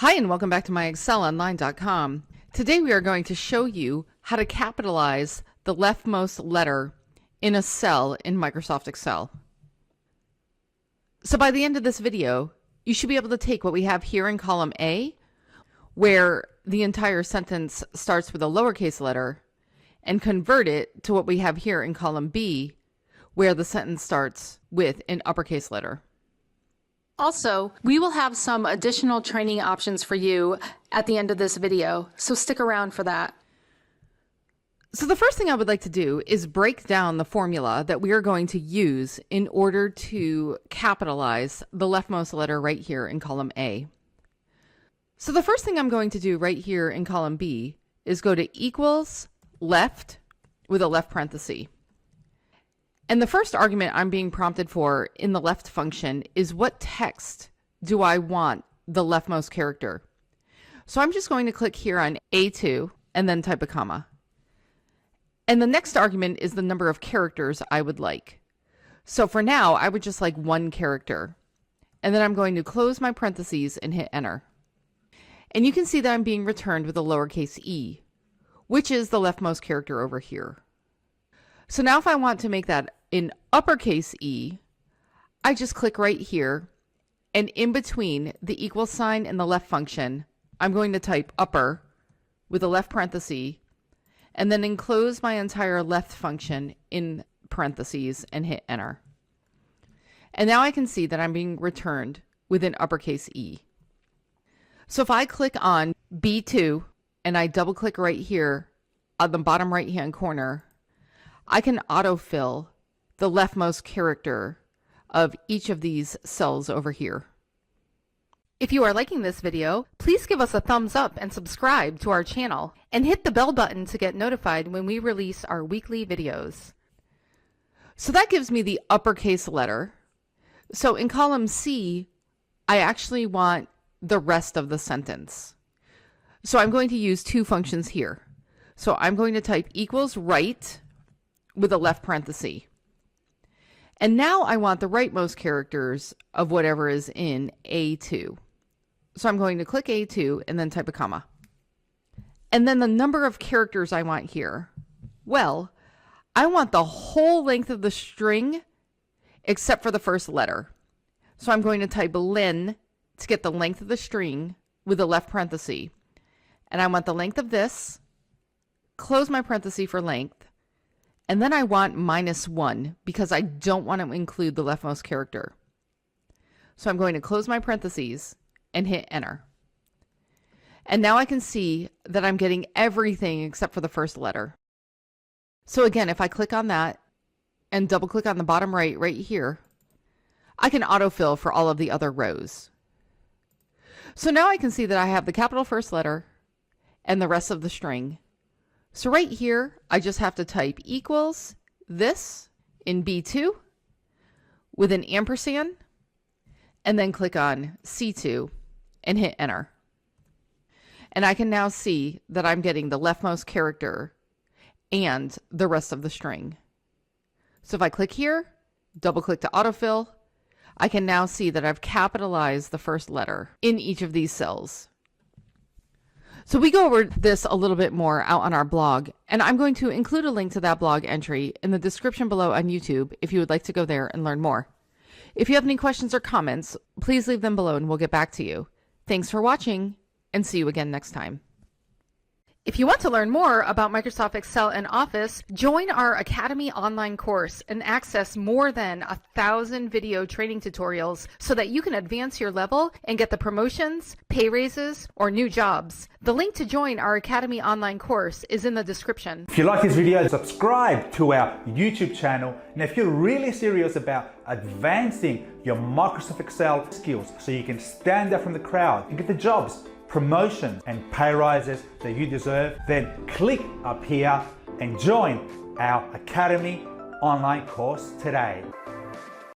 Hi, and welcome back to MyExcelOnline.com. Today we are going to show you how to capitalize the leftmost letter in a cell in Microsoft Excel. So by the end of this video, you should be able to take what we have here in column A, where the entire sentence starts with a lowercase letter, and convert it to what we have here in column B, where the sentence starts with an uppercase letter. Also, we will have some additional training options for you at the end of this video, so stick around for that. So the first thing I would like to do is break down the formula that we are going to use in order to capitalize the leftmost letter right here in column A. So the first thing I'm going to do right here in column B is go to equals left with a left parenthesis. And the first argument I'm being prompted for in the left function is what text do I want the leftmost character? So I'm just going to click here on A2 and then type a comma. And the next argument is the number of characters I would like. So for now, I would just like one character. And then I'm going to close my parentheses and hit enter. And you can see that I'm being returned with a lowercase e, which is the leftmost character over here. So now if I want to make that in uppercase E, I just click right here, and in between the equal sign and the left function, I'm going to type upper with a left parenthesis, and then enclose my entire left function in parentheses and hit enter. And now I can see that I'm being returned with an uppercase E. So if I click on B2 and I double click right here on the bottom right hand corner, I can autofill the leftmost character of each of these cells over here. If you are liking this video, please give us a thumbs up and subscribe to our channel, and hit the bell button to get notified when we release our weekly videos. So that gives me the uppercase letter. So in column C, I actually want the rest of the sentence. So I'm going to use two functions here. So I'm going to type equals right with a left parenthesis. And now I want the rightmost characters of whatever is in A2. So I'm going to click A2 and then type a comma. And then the number of characters I want here. Well, I want the whole length of the string except for the first letter. So I'm going to type len to get the length of the string with a left parenthesis. And I want the length of this, close my parenthesis for length, and then I want -1 because I don't want to include the leftmost character. So I'm going to close my parentheses and hit enter. And now I can see that I'm getting everything except for the first letter. So again, if I click on that and double click on the bottom right here, I can autofill for all of the other rows. So now I can see that I have the capital first letter and the rest of the string. So right here, I just have to type equals this in B2 with an ampersand, and then click on C2 and hit enter. And I can now see that I'm getting the leftmost character and the rest of the string. So if I click here, double click to autofill, I can now see that I've capitalized the first letter in each of these cells. So we go over this a little bit more out on our blog, and I'm going to include a link to that blog entry in the description below on YouTube if you would like to go there and learn more. If you have any questions or comments, please leave them below and we'll get back to you. Thanks for watching, and see you again next time. If you want to learn more about Microsoft Excel and Office, join our Academy online course and access more than 1,000 video training tutorials so that you can advance your level and get the promotions, pay raises, or new jobs. The link to join our Academy online course is in the description. If you like this video, subscribe to our YouTube channel. And if you're really serious about advancing your Microsoft Excel skills so you can stand out from the crowd and get the jobs, promotions and pay rises that you deserve, then click up here and join our Academy online course today.